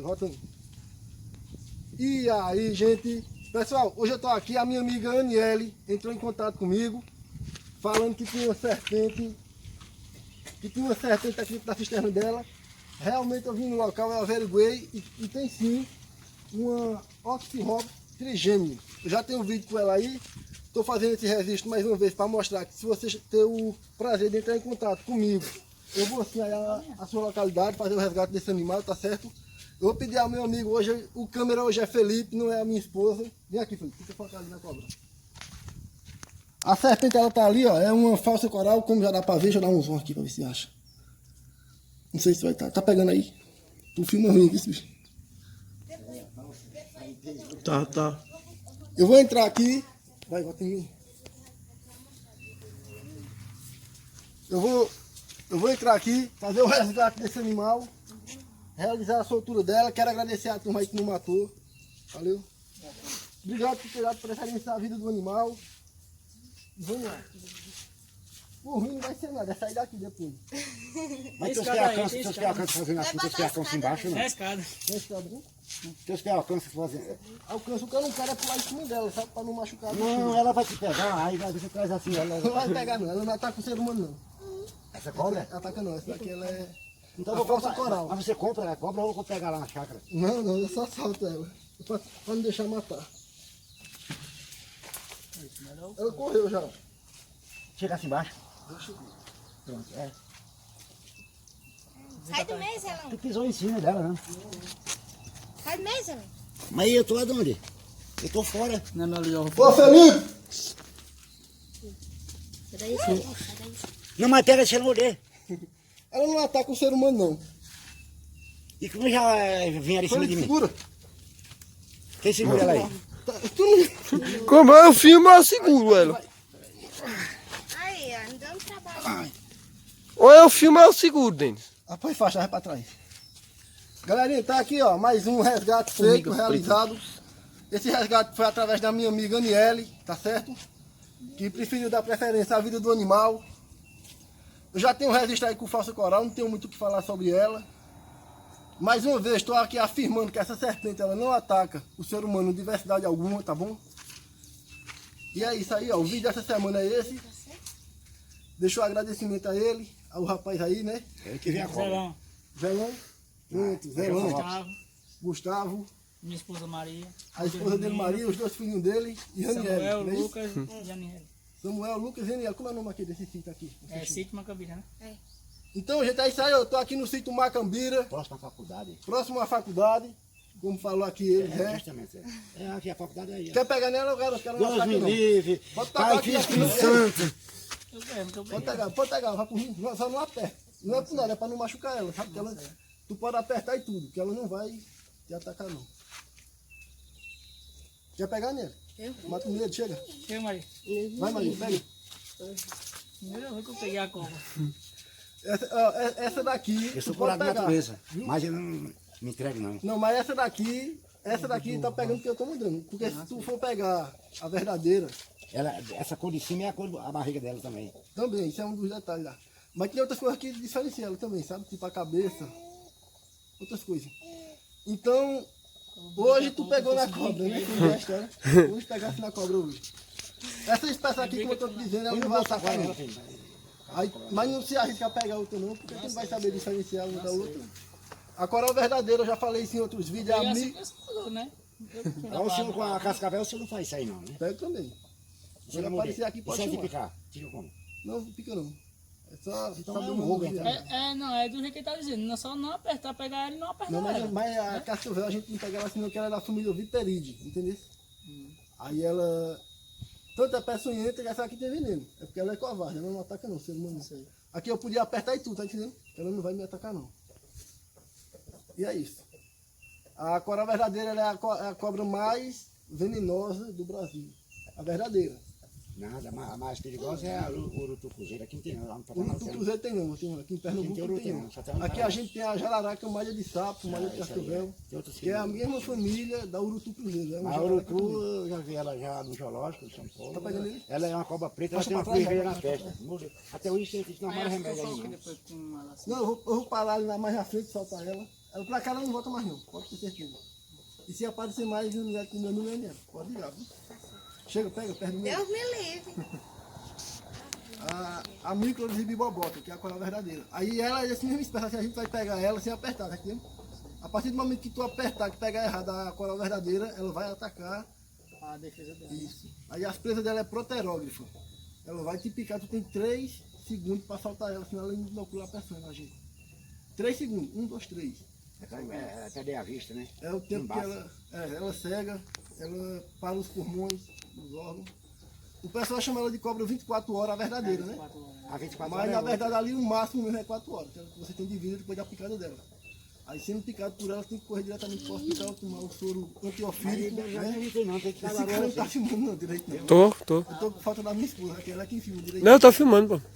Voltando. E aí, gente, pessoal, hoje eu tô aqui, a minha amiga Aniele entrou em contato comigo, falando que tinha uma serpente aqui na cisterna dela. Realmente eu vim no local, eu averiguei e tem sim uma Oxyrhop trigêmeo. Eu já tenho um vídeo com ela aí, estou fazendo esse registro mais uma vez para mostrar que se você ter o prazer de entrar em contato comigo, eu vou assinar a sua localidade, fazer o resgate desse animal, tá certo? Eu vou pedir ao meu amigo hoje, o câmera hoje é Felipe, não é a minha esposa. Vem aqui, Felipe, fica focado ali na cobra. A serpente, ela tá ali, ó, é uma falsa coral, como já dá pra ver, deixa eu dar um zoom aqui pra ver se acha. Não sei se vai estar, tá pegando aí? Tu filma ruim aqui, esse bicho. Tá. Eu vou entrar aqui, vai, bota em mim. Eu vou entrar aqui, fazer o resgate desse animal. Realizar a soltura dela. Quero agradecer a turma aí que não matou. Valeu. Obrigado por ter dado preferência à vida do animal. Vamos lá. O ruim não vai ser nada, é sair daqui depois. Mas teus pés alcançam fazendo assim, teus pés alcançam embaixo, não? Tem escada, né? Teus pés alcançam fazendo. Alcança, o que eu não quero é pular em cima dela, sabe? Pra não machucar. Não, ela vai te pegar, aí você traz assim, ela Não vai pegar não, ela não ataca o ser humano não. Essa cobra? Ataca não, essa daqui ela é... Então a vou falsa comprar, coral. mas você compra a cobra ou eu vou pegar lá na chácara? Não, eu só solto ela. Pra não deixar matar. Ela correu já. Chega assim embaixo. Deixa eu ver. Pronto, é. Sai do meio, Zelão. Tu pisou em cima dela, né? Sai do meio, Zelão. Mas eu tô aonde? Eu tô fora. Não é meu leão. Ô Felipe! Sai daí, sai daí. Não, mas pega, deixa ela morder. Ela não ataca o ser humano não. E como já vem ali em cima de Felipe, mim? segura. Quem segura ela aí? Tu não... Como eu filmo, eu seguro ela. Aí, ó, não dando trabalho. Ou eu filmo, eu seguro, Denis. Rapaz, faixa, vai pra trás. Galerinha, tá aqui, ó, mais um resgate feito, realizado. Esse resgate foi através da minha amiga Aniele, tá certo? Que preferiu dar preferência à vida do animal. Eu já tenho um registro aí com falsa coral, não tenho muito o que falar sobre ela. Mais uma vez, estou aqui afirmando que essa serpente ela não ataca o ser humano em diversidade alguma, tá bom? E é isso aí, ó. O vídeo dessa semana é esse. Deixa o agradecimento a ele, ao rapaz aí, né? Ele que vem a cobra. Zelão. Pronto, Zelão. Gustavo, Gustavo. minha esposa Maria. A esposa dele, Maria, os dois filhinhos dele e Raniel. Samuel, não é isso? Lucas e Aniel. Samuel, Lucas e Raniel. Como é o nome aqui desse sítio aqui? É sítio Macambira, né? Então, gente, é isso aí. Eu tô aqui no sítio Macambira, Próxima faculdade. próximo à faculdade. Como falou aqui ele, né? Justamente. É, aqui a faculdade aí. Quer pegar nela, eu quero não Deus ataque me não. livre. Pode tacar Pai, aqui, Filho, aqui, Espírito aqui. Santo. Eu ganhei, muito Pode obrigado. pegar, vai por mim. Só não aperta. Não é por nada, é pra não machucar ela, sabe? Que ela, tu pode apertar e tudo, que ela não vai te atacar não. Quer pegar nela? Mata o medo, chega. Eu, Maria. Vai, Maria, pega. Primeira vez que eu peguei a cobra. Essa daqui, Eu sou tu pode curado da pegar. natureza. Mas eu não me entrego, não. Não, mas essa daqui tá pegando que eu tô mandando. Porque se tu for pegar a verdadeira, Essa cor de cima é a cor da barriga dela também. também, isso é um dos detalhes lá. Mas tem outras coisas que diferenciam ela também, sabe? Tipo a cabeça, outras coisas. Então, hoje tu pegou na cobra, né? Como é a história. Hoje pegasse na cobra hoje. Essa espécie aqui, como eu tô te dizendo, ela não vai atacar não. Aí, mas não se arrisca a pegar outra não, porque tu não vai saber diferenciar uma da outra. A coral verdadeira, eu já falei isso em outros vídeos, é E a assim mi... que eu seguro, né? Então o senhor com a cascavel, o senhor não faz isso aí, não, né? Pega também. Se ele aparecer aqui, pode Isso é de chamar. picar. Fica como? Não, não pica não. É só Então saber é um o rogo, nome. então. Não, é do jeito que ele tá dizendo. Não é só não apertar, pegar ela e não apertar Não, ela. mas a cascavel a gente não pega ela assim não, que ela é da família Viperidae, entendeu? Aí ela... Tanto é peçonhenta que essa aqui tem veneno. É porque ela é covarde, ela não ataca não, ser humano. Aqui eu podia apertar e tudo, tá entendendo? Ela não vai me atacar não. E é isso. A coral verdadeira ela é a cobra mais venenosa do Brasil. A verdadeira. Nada, a mais perigosa é a urutucuzeira. Aqui não tem, lá no O Paraná. do Cruzeiro tem não, tem, aqui em Pernambuco Tem não outro, tem não, não. só tem um Aqui a cara. gente tem a jararaca, malha de sapo, malha de isso aí, cascavel, tem outros que é a filhos. mesma família da urutu cruzeiro. É uma A jararaca também. urutu, eu já vi ela já no zoológico de São Paulo. Tá pegando ele? Ela é uma cobra preta, ela Mostra tem uma pra cruz trás, vermelha na testa. Até hoje isso não Aí mora acho que remédio eu aí. coloquei Não. depois com ela assim. Não, eu vou parar ali mais na frente, soltar ela. Ela pra cá ela não volta mais não, pode ter certeza. E se aparecer mais um lugar que meu número é nela, pode ligar, viu? Chega, pega, perto do meu. Deus me livre. A micro de bibobota, que é a coral verdadeira. Aí ela, esse mesmo espécie, assim, a gente vai pegar ela sem apertar, tá aqui? A partir do momento que tu apertar, que pegar errado a coral verdadeira, ela vai atacar. A defesa dela. Isso. Aí as presas dela é proterógrafa. Ela vai te picar, tu tem 3 segundos para soltar ela, senão ela inocula a pessoa na gente. 3 segundos, 1, 2, 3. Até dei a vista, né? É o tempo que ela cega, ela para os pulmões, os órgãos. O pessoal chama ela de cobra 24 horas, a verdadeira, né? 4 horas. A 24 Mas horas na é verdade ali o máximo mesmo é 4 horas, que é o que você tem de vida depois da picada dela. Aí sendo picado por ela, tem que correr diretamente para o hospital, tomar o soro antiofílico, eu já né? não sei não, tem que Esse estar cara não tá agora. filmando não, direito não. Tô. Eu tô com falta da minha esposa, que ela é quem filma direito. Não, eu tô filmando, pô.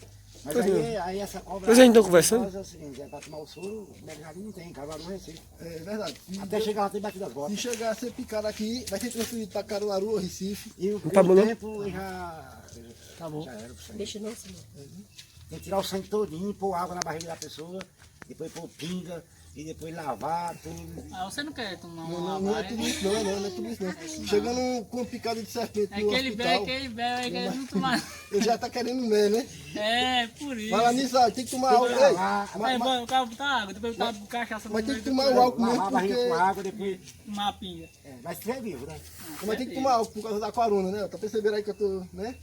Mas aí essa cobra. Mas a gente tá conversando? É o seguinte, é pra tomar o soro, o Bernardinho não tem, Caruaru Recife. É verdade. Até chegar lá tem batido as Se botas. chegar a ser picado aqui, vai ser transferido para Caruaru ou Recife. E o tá bom, não? tempo já. Acabou. Já era o sangue. Deixa não, senhor. Tem que tirar o sangue todinho, pôr água na barriga da pessoa, depois pôr pinga, e depois lavar, tudo. Ah, você não quer tomar Não, uma não é lavagem? tudo isso não é tudo isso não. Chegando com picada de serpente É no aquele hospital, velho aí quer não tomar. ele já tá querendo mer, né? É, por isso. Fala nisso, ó, tem que tomar álcool. Ei, Aí, o cara botar água, depois botar cachaça no mas tem que meio, tomar o álcool Lavar mesmo a barriga com porque... água, depois. tomar a pinga. Mas você é vivo, né? Mas tem que tomar álcool por causa da corona, né? Tá percebendo aí que eu tô, né?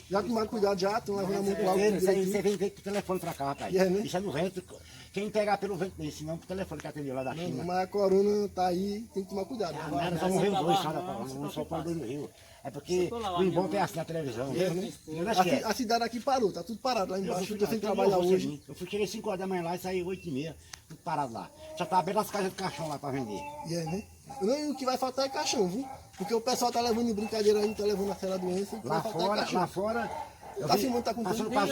Já tomar cuidado já, tô lavando a mão com álcool Você direitinho. vem pro telefone pra cá, rapaz. É, né? Isso é no vento. Quem pegar pelo vento nem, senão pro telefone que atendeu lá da Não, China. mas a corona tá aí, tem que tomar cuidado. Ah, Vai- nada, só morreu dois só da corona, não só pôr dois no rio. É porque o Imbom tem assim na televisão. Eu acho que é. A cidade aqui parou, tá tudo parado lá embaixo, eu tô sem Eu trabalhar fui hoje. cedinho. Eu fui, cheguei 5 horas da manhã lá e saí 8h30, tudo parado lá. Já tá aberto as caixas de caixão lá pra vender. E é, né? Não, e o que vai faltar é caixão, viu? Porque o pessoal tá levando em brincadeira aí, tá levando a séria doença. O que Lá vai faltar é fora, caixão. lá fora. eu Tá vi- filmando, tá com passando tudo. pra-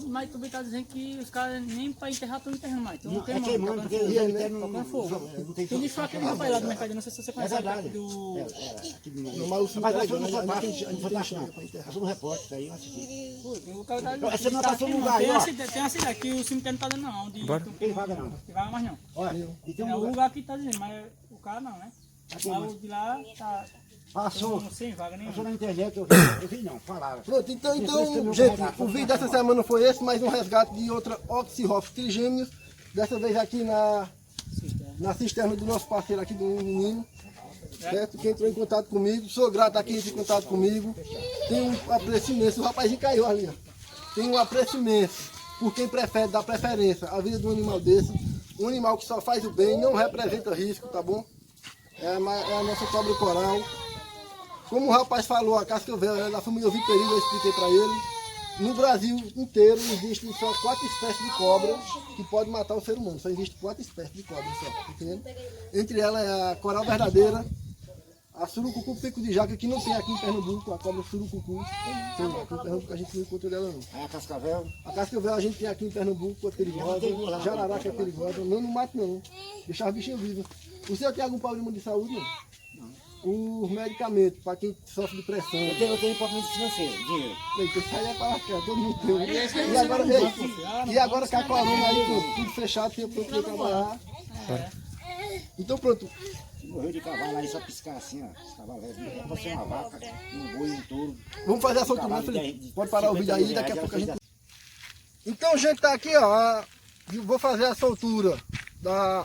Mas tu tá dizendo que os caras nem pra enterrar estão enterrando mais. Então Não, tem é queimando, porque fogo. eles querem Tocando fogo. não tem Tem lixo aquele rapaz lá do mercado, não sei se você É conhece verdade. do... Aqui do Não, mas o filme Mas tá nós fomos legal, no né? fantástico, A gente no tem fantástico chão não. pra enterrar. Nós somos repórter, isso aí, eu assisti. O cara tá... Essa não passou num lugar aí, Tem ó. uma cidade que o cemitério não tá dando não. Bora. Tem vaga não. Tem vaga mais não. Olha, e tem É um o lugar. lugar que tá dizendo, mas o cara não, né? Aqui, Mas mas o de lá tá passou, sem vaga nenhuma. passou na internet, eu vi não, falaram. Pronto, então, gente, o vídeo dessa semana foi esse, mais um resgate de outra Oxyrhopis trigêmeos. Dessa vez aqui na cisterna do nosso parceiro aqui do menino. Certo? Que entrou em contato comigo. Sou grato a quem entrou em contato comigo. Tenho um apreço imenso. O rapazinho caiu ali, ó. Tenho um apreço imenso por quem prefere dar preferência à vida de um animal desse. Um animal que só faz o bem, não representa risco, tá bom? É a nossa cobra coral. Como o rapaz falou, a casca velha é da família Viperina, eu expliquei para ele. No Brasil inteiro existem só 4 espécies de cobra que podem matar o ser humano. Só existem 4 espécies de cobra só, tá entendendo? Entre elas é a coral verdadeira, a surucucu pico de jaca, que não tem aqui em Pernambuco, a cobra surucucu. Tem, aqui em Pernambuco a gente não encontra dela não. Aí a cascavel, A cascavel a gente tem aqui em Pernambuco, é perigosa. Jararaca é perigosa. Não mato não. Deixar a bichinha viva. O senhor tem algum problema de saúde? Não. Os medicamentos, para quem sofre de pressão. eu tenho importância financeira, dinheiro. Eita, isso aí é para cá, todo mundo tem. E agora com a corona aí, pronto, tudo fechado, tem para trabalhar. Então pronto, Morreu de cavalo aí, só piscar assim, ó. Esse cavalo velho. Pode ser uma vaca, um boi, um touro. vamos fazer a soltura, né, Cavalo Felipe? de Pode parar o vídeo aí, 50 daqui a pouco a reais, gente... Então, gente, tá aqui, ó. Vou fazer a soltura da...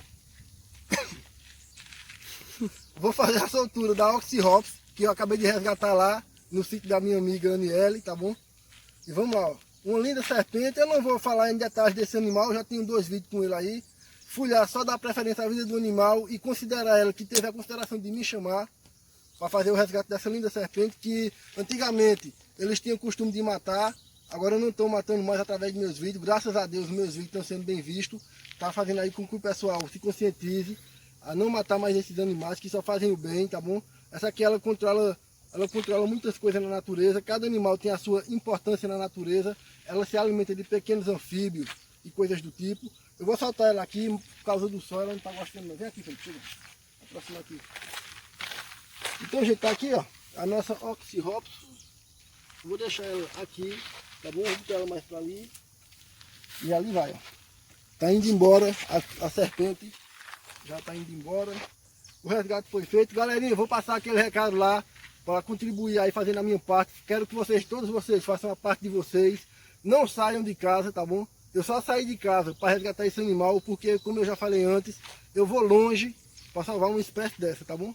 Vou fazer a soltura da Oxyrhopis, que eu acabei de resgatar lá no sítio da minha amiga Aniele, tá bom? E vamos lá, ó. Uma linda serpente. Eu não vou falar em detalhes desse animal, já tenho 2 vídeos com ele aí. Fulhar só dá preferência à vida do animal e considerar ela que teve a consideração de me chamar para fazer o resgate dessa linda serpente, que antigamente eles tinham o costume de matar, agora não estão matando mais através de meus vídeos. Graças a Deus, meus vídeos estão sendo bem vistos. Tá fazendo aí com que o pessoal se conscientize a não matar mais esses animais que só fazem o bem, tá bom? Essa aqui ela controla muitas coisas na natureza. Cada animal tem a sua importância na natureza. Ela se alimenta de pequenos anfíbios e coisas do tipo. Eu vou soltar ela aqui por causa do sol, ela não está gostando não. Vem aqui, Felipe, chega. Aproxima aqui. Então, gente, tá aqui, ó, a nossa Oxyrhopis. Vou deixar ela aqui, tá bom? Vou botar ela mais para ali. E ali vai, ó. Tá indo embora a serpente. já tá indo embora. O resgate foi feito. Galerinha, eu vou passar aquele recado lá para contribuir aí fazendo a minha parte. Quero que vocês, todos vocês, façam a parte de vocês. Não saiam de casa, tá bom? Eu só saí de casa para resgatar esse animal porque, como eu já falei antes, eu vou longe para salvar uma espécie dessa, tá bom?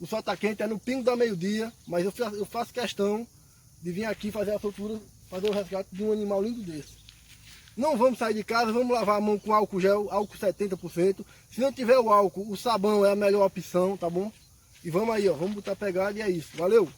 O sol tá quente, é no pingo da meio-dia, mas eu faço questão de vir aqui fazer a soltura, fazer o resgate de um animal lindo desse. Não vamos sair de casa, vamos lavar a mão com álcool gel, álcool 70%. Se não tiver o álcool, o sabão é a melhor opção, tá bom? E vamos aí, ó, vamos botar pegada e é isso. Valeu!